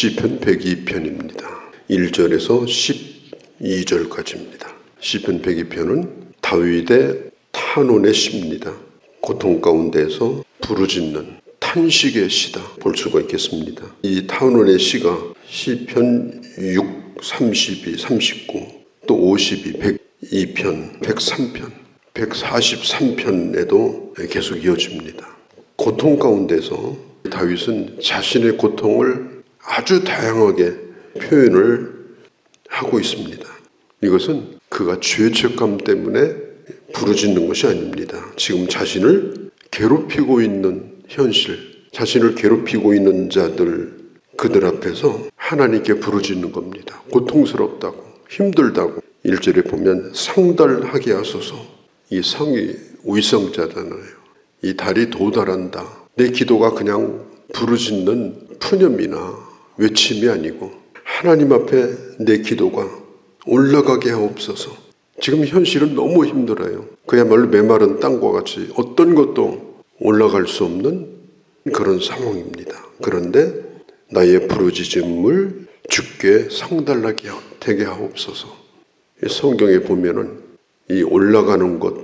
시편 102편입니다. 1절에서 12절까지입니다. 시편 102편은 다윗의 탄원의 시입니다. 고통 가운데서 부르짖는 탄식의 시다 볼 수가 있겠습니다. 이 탄원의 시가 시편 6, 32, 39, 또 52, 102편, 103편, 143편에도 계속 이어집니다. 고통 가운데서 다윗은 자신의 고통을 아주 다양하게 표현을 하고 있습니다. 이것은 그가 죄책감 때문에 부르짖는 것이 아닙니다. 지금 자신을 괴롭히고 있는 현실, 자신을 괴롭히고 있는 자들, 그들 앞에서 하나님께 부르짖는 겁니다. 고통스럽다고, 힘들다고. 1절에 보면 상달하게 하소서. 이 상이 위성자잖아요. 이 달이 도달한다. 내 기도가 그냥 부르짖는 푸념이나 외침이 아니고 하나님 앞에 내 기도가 올라가게 하옵소서. 지금 현실은 너무 힘들어요. 그야말로 메마른 땅과 같이 어떤 것도 올라갈 수 없는 그런 상황입니다. 그런데 나의 부르짖음을 주께 상달하게 되게 하옵소서. 성경에 보면은 이 올라가는 것,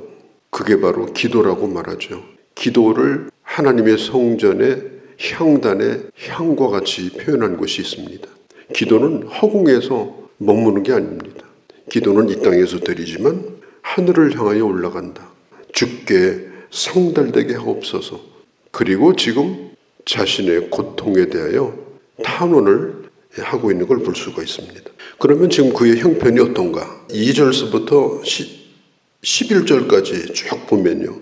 그게 바로 기도라고 말하죠. 기도를 하나님의 성전의 향단의 향과 같이 표현한 것이 있습니다. 기도는 허공에서 머무는 게 아닙니다. 기도는 이 땅에서 드리지만 하늘을 향하여 올라간다. 주께 상달되게 하옵소서. 그리고 지금 자신의 고통에 대하여 탄원을 하고 있는 걸 볼 수가 있습니다. 그러면 지금 그의 형편이 어떤가? 2절서부터 11절까지 쭉 보면요.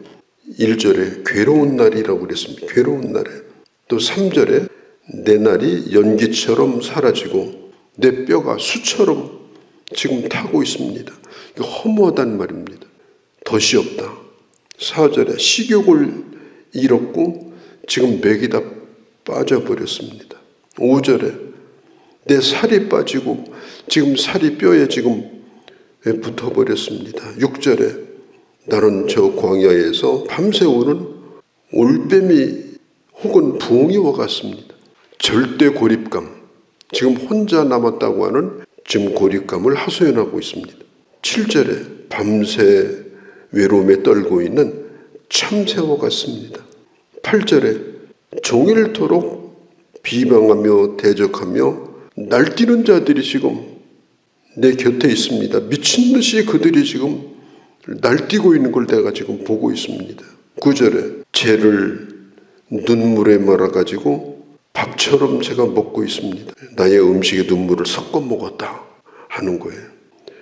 1절에 괴로운 날이라고 그랬습니다. 괴로운 날에. 또 3절에 내 날이 연기처럼 사라지고 내 뼈가 수처럼 지금 타고 있습니다. 이거 허무하단 말입니다. 덫이 없다. 4절에 식욕을 잃었고 지금 맥이 다 빠져버렸습니다. 5절에 내 살이 빠지고 지금 살이 뼈에 지금 붙어버렸습니다. 6절에 나는 저 광야에서 밤새우는 올빼미 혹은 부엉이와 같습니다. 절대 고립감, 지금 혼자 남았다고 하는 지금 고립감을 하소연하고 있습니다. 7절에 밤새 외로움에 떨고 있는 참새와 같습니다. 8절에 종일토록 비방하며 대적하며 날뛰는 자들이 지금 내 곁에 있습니다. 미친 듯이 그들이 지금 날뛰고 있는 걸 내가 지금 보고 있습니다. 9절에 죄를 눈물에 말아가지고 밥처럼 제가 먹고 있습니다. 나의 음식에 눈물을 섞어 먹었다 하는 거예요.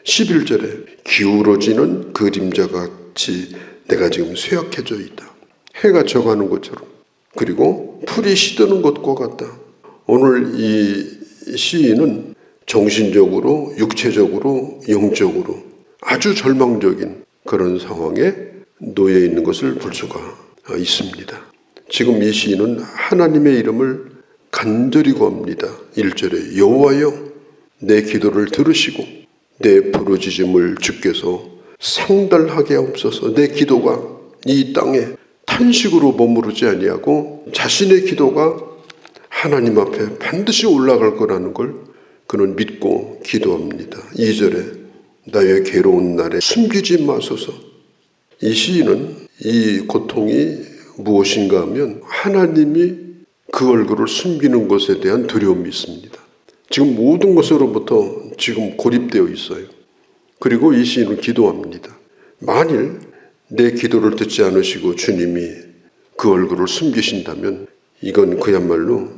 11절에 기울어지는 그림자같이 내가 지금 쇠약해져 있다. 해가 져가는 것처럼. 그리고 풀이 시드는 것과 같다. 오늘 이 시인은 정신적으로, 육체적으로, 영적으로 아주 절망적인 그런 상황에 놓여 있는 것을 볼 수가 있습니다. 지금 이 시인은 하나님의 이름을 간절히 구합니다. 1절에 여호와여 내 기도를 들으시고 내 부르짖음을 주께서 상달하게 하옵소서. 내 기도가 이 땅에 탄식으로 머무르지 아니하고 자신의 기도가 하나님 앞에 반드시 올라갈 거라는 걸 그는 믿고 기도합니다. 2절에 나의 괴로운 날에 숨기지 마소서. 이 시인은 이 고통이 무엇인가 하면 하나님이 그 얼굴을 숨기는 것에 대한 두려움이 있습니다. 지금 모든 것으로부터 지금 고립되어 있어요. 그리고 이 시인은 기도합니다. 만일 내 기도를 듣지 않으시고 주님이 그 얼굴을 숨기신다면 이건 그야말로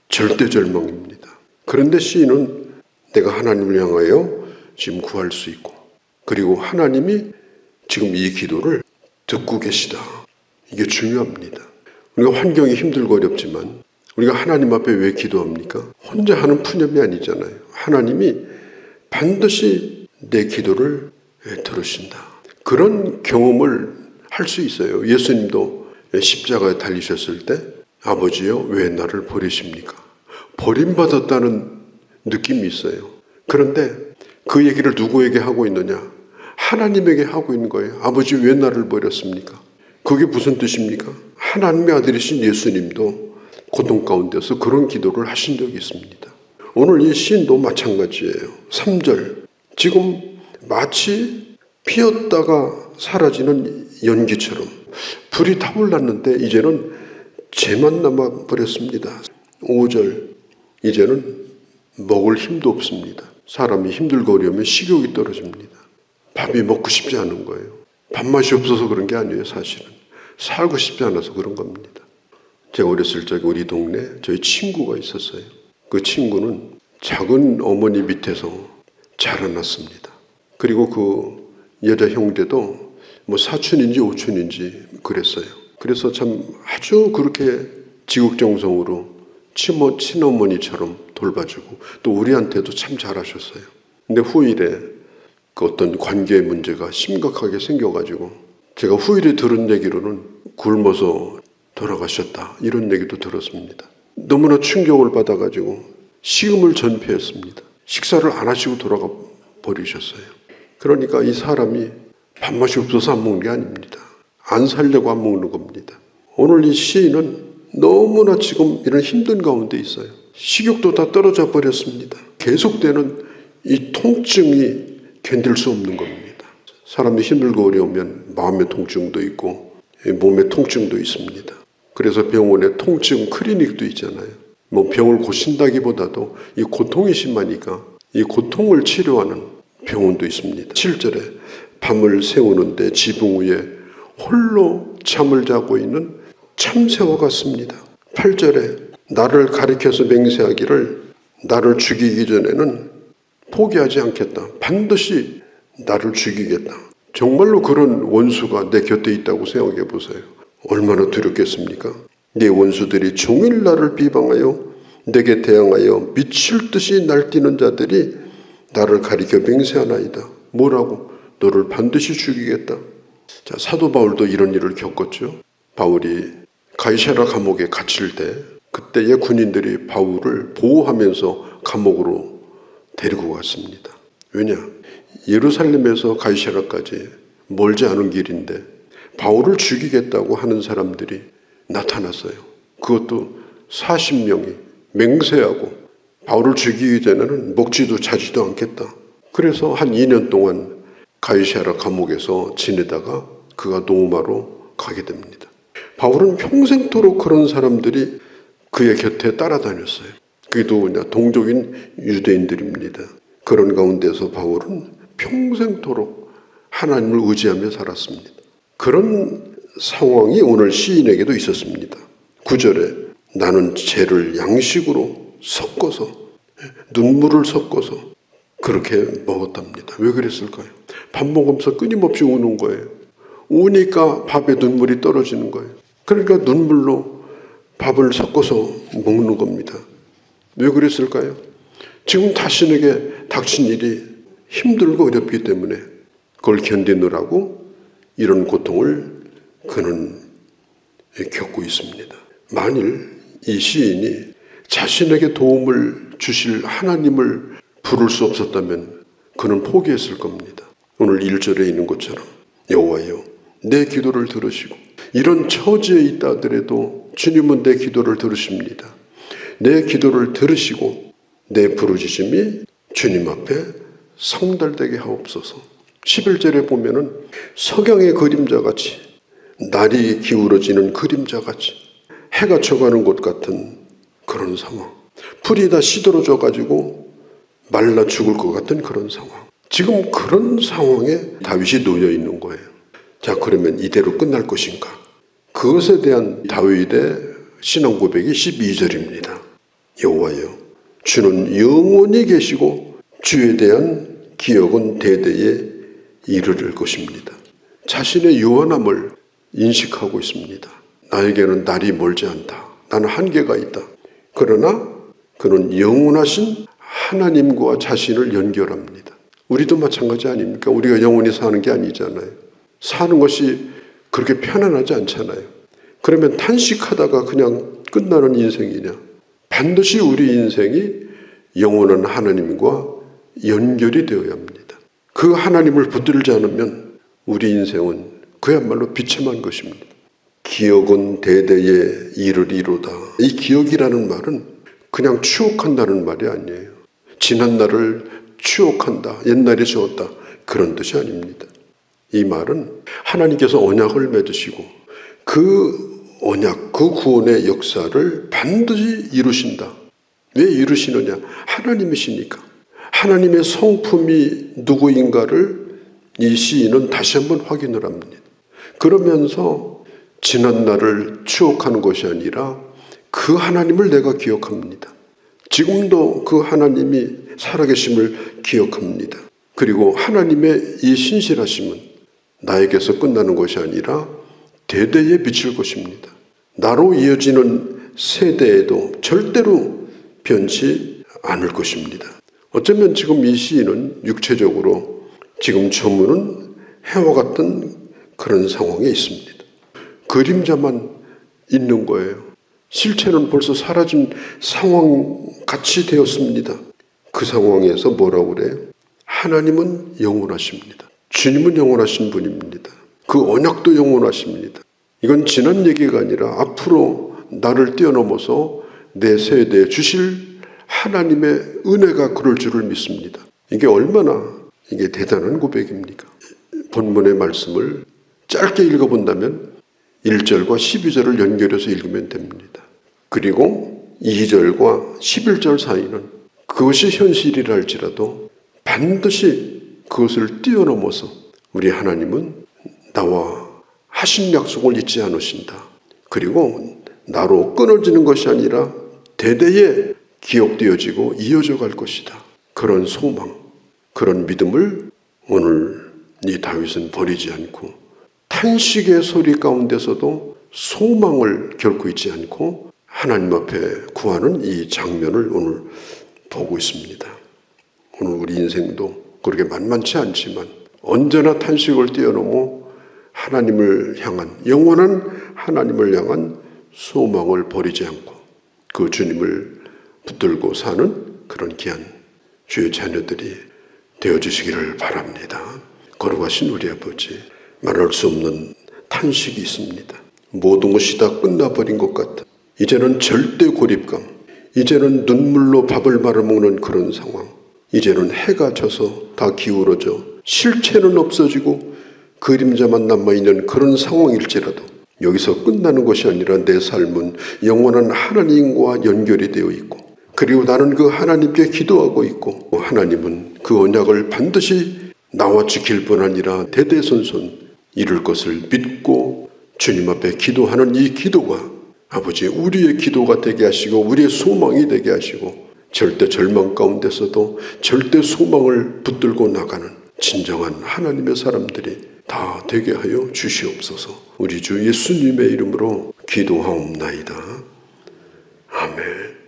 절대절망입니다. 그런데 시인은 내가 하나님을 향하여 지금 구할 수 있고 그리고 하나님이 지금 이 기도를 듣고 계시다. 이게 중요합니다. 우리가 환경이 힘들고 어렵지만 우리가 하나님 앞에 왜 기도합니까? 혼자 하는 푸념이 아니잖아요. 하나님이 반드시 내 기도를 들으신다. 그런 경험을 할 수 있어요. 예수님도 십자가에 달리셨을 때 아버지여 왜 나를 버리십니까? 버림받았다는 느낌이 있어요. 그런데 그 얘기를 누구에게 하고 있느냐? 하나님에게 하고 있는 거예요. 아버지 왜 나를 버렸습니까? 그게 무슨 뜻입니까? 하나님의 아들이신 예수님도 고통 가운데서 그런 기도를 하신 적이 있습니다. 오늘 이 시인도 마찬가지예요. 3절. 지금 마치 피었다가 사라지는 연기처럼 불이 타올랐는데 이제는 재만 남아버렸습니다. 5절. 이제는 먹을 힘도 없습니다. 사람이 힘들고 어려우면 식욕이 떨어집니다. 밥이 먹고 싶지 않은 거예요. 밥맛이 없어서 그런 게 아니에요. 사실은 살고 싶지 않아서 그런 겁니다. 제가 어렸을 적에 우리 동네 저희 친구가 있었어요. 그 친구는 작은 어머니 밑에서 자라났습니다. 그리고 그 여자 형제도 뭐 사촌인지 오촌인지 그랬어요. 그래서 참 아주 그렇게 지극정성으로 친어머니처럼 돌봐주고 또 우리한테도 참 잘하셨어요. 근데 후일에 그 어떤 관계 문제가 심각하게 생겨가지고 제가 후일에 들은 얘기로는 굶어서 돌아가셨다 이런 얘기도 들었습니다. 너무나 충격을 받아가지고 식음을 전폐했습니다. 식사를 안 하시고 돌아가 버리셨어요. 그러니까 이 사람이 밥맛이 없어서 안 먹는 게 아닙니다. 안 살려고 안 먹는 겁니다. 오늘 이 시인은 너무나 지금 이런 힘든 가운데 있어요. 식욕도 다 떨어져 버렸습니다. 계속되는 이 통증이 견딜 수 없는 겁니다. 사람이 힘들고 어려우면 마음의 통증도 있고 몸의 통증도 있습니다. 그래서 병원에 통증 클리닉도 있잖아요. 뭐 병을 고친다기보다도 이 고통이 심하니까 이 고통을 치료하는 병원도 있습니다. 7절에 밤을 새우는데 지붕 위에 홀로 잠을 자고 있는 참새와 같습니다. 8절에 나를 가리켜서 맹세하기를 나를 죽이기 전에는 포기하지 않겠다. 반드시 나를 죽이겠다. 정말로 그런 원수가 내 곁에 있다고 생각해 보세요. 얼마나 두렵겠습니까? 네 원수들이 종일 나를 비방하여 내게 대항하여 미칠 듯이 날뛰는 자들이 나를 가리켜 맹세하나이다. 뭐라고? 너를 반드시 죽이겠다. 자, 사도 바울도 이런 일을 겪었죠. 바울이 가이사랴 감옥에 갇힐 때 그때의 군인들이 바울을 보호하면서 감옥으로 데리고 갔습니다. 왜냐? 예루살렘에서 가이사랴까지 멀지 않은 길인데 바울을 죽이겠다고 하는 사람들이 나타났어요. 그것도 40명이 맹세하고 바울을 죽이기 전에는 먹지도 자지도 않겠다. 그래서 한 2년 동안 가이사랴 감옥에서 지내다가 그가 로마로 가게 됩니다. 바울은 평생토록 그런 사람들이 그의 곁에 따라다녔어요. 그게 누구냐? 동족인 유대인들입니다. 그런 가운데서 바울은 평생토록 하나님을 의지하며 살았습니다. 그런 상황이 오늘 시인에게도 있었습니다. 9절에 나는 죄를 양식으로 섞어서 눈물을 섞어서 그렇게 먹었답니다. 왜 그랬을까요? 밥 먹으면서 끊임없이 우는 거예요. 우니까 밥에 눈물이 떨어지는 거예요. 그러니까 눈물로 밥을 섞어서 먹는 겁니다. 왜 그랬을까요? 지금 자신에게 닥친 일이 힘들고 어렵기 때문에 그걸 견디느라고 이런 고통을 그는 겪고 있습니다. 만일 이 시인이 자신에게 도움을 주실 하나님을 부를 수 없었다면 그는 포기했을 겁니다. 오늘 1절에 있는 것처럼 여호와여 내 기도를 들으시고 이런 처지에 있다 하더라도 주님은 내 기도를 들으십니다. 내 기도를 들으시고 내 부르짖음이 주님 앞에 성달되게 하옵소서. 11절에 보면은 석양의 그림자같이 날이 기울어지는 그림자같이 해가 져가는 것 같은 그런 상황. 풀이 다 시들어져 가지고 말라 죽을 것 같은 그런 상황. 지금 그런 상황에 다윗이 놓여 있는 거예요. 자, 그러면 이대로 끝날 것인가? 그것에 대한 다윗의 신앙 고백이 12절입니다. 여호와여 주는 영원히 계시고 주에 대한 기억은 대대에 이르를 것입니다. 자신의 유한함을 인식하고 있습니다. 나에게는 날이 멀지 않다. 나는 한계가 있다. 그러나 그는 영원하신 하나님과 자신을 연결합니다. 우리도 마찬가지 아닙니까? 우리가 영원히 사는 게 아니잖아요. 사는 것이 그렇게 편안하지 않잖아요. 그러면 탄식하다가 그냥 끝나는 인생이냐? 반드시 우리 인생이 영원한 하나님과 연결이 되어야 합니다. 그 하나님을 붙들지 않으면 우리 인생은 그야말로 비참한 것입니다. 기억은 대대에 이르리로다. 이 기억이라는 말은 그냥 추억한다는 말이 아니에요. 지난 날을 추억한다, 옛날이 좋았다, 그런 뜻이 아닙니다. 이 말은 하나님께서 언약을 맺으시고 그 언약, 그 구원의 역사를 반드시 이루신다. 왜 이루시느냐? 하나님이시니까. 하나님의 성품이 누구인가를 이 시인은 다시 한번 확인을 합니다. 그러면서 지난 날을 추억하는 것이 아니라 그 하나님을 내가 기억합니다. 지금도 그 하나님이 살아계심을 기억합니다. 그리고 하나님의 이 신실하심은 나에게서 끝나는 것이 아니라 대대에 미칠 것입니다. 나로 이어지는 세대에도 절대로 변치 않을 것입니다. 어쩌면 지금 이 시인은 육체적으로 지금 저문은 해와 같은 그런 상황에 있습니다. 그림자만 있는 거예요. 실체는 벌써 사라진 상황같이 되었습니다. 그 상황에서 뭐라고 그래요? 하나님은 영원하십니다. 주님은 영원하신 분입니다. 그 언약도 영원하십니다. 이건 지난 얘기가 아니라 앞으로 나를 뛰어넘어서 내 세대에 주실 하나님의 은혜가 그럴 줄을 믿습니다. 이게 얼마나 이게 대단한 고백입니까? 본문의 말씀을 짧게 읽어본다면 1절과 12절을 연결해서 읽으면 됩니다. 그리고 2절과 11절 사이는 그것이 현실이라 할지라도 반드시 그것을 뛰어넘어서 우리 하나님은 나와 하신 약속을 잊지 않으신다. 그리고 나로 끊어지는 것이 아니라 대대에 기억되어지고 이어져 갈 것이다. 그런 소망, 그런 믿음을 오늘 이 다윗은 버리지 않고 탄식의 소리 가운데서도 소망을 결코 잊지 않고 하나님 앞에 구하는 이 장면을 오늘 보고 있습니다. 오늘 우리 인생도 그렇게 만만치 않지만 언제나 탄식을 뛰어넘어 하나님을 향한 영원한 하나님을 향한 소망을 버리지 않고 그 주님을 붙들고 사는 그런 귀한 주의 자녀들이 되어주시기를 바랍니다. 거룩하신 우리 아버지, 말할 수 없는 탄식이 있습니다. 모든 것이 다 끝나버린 것 같아. 이제는 절대 고립감, 이제는 눈물로 밥을 말아먹는 그런 상황, 이제는 해가 져서 다 기울어져 실체는 없어지고 그림자만 남아있는 그런 상황일지라도 여기서 끝나는 것이 아니라 내 삶은 영원한 하나님과 연결이 되어 있고 그리고 나는 그 하나님께 기도하고 있고 하나님은 그 언약을 반드시 나와 지킬 뿐 아니라 대대손손 이룰 것을 믿고 주님 앞에 기도하는 이 기도가 아버지 우리의 기도가 되게 하시고 우리의 소망이 되게 하시고 절대 절망 가운데서도 절대 소망을 붙들고 나가는 진정한 하나님의 사람들이 다 되게 하여 주시옵소서. 우리 주 예수님의 이름으로 기도하옵나이다. 아멘.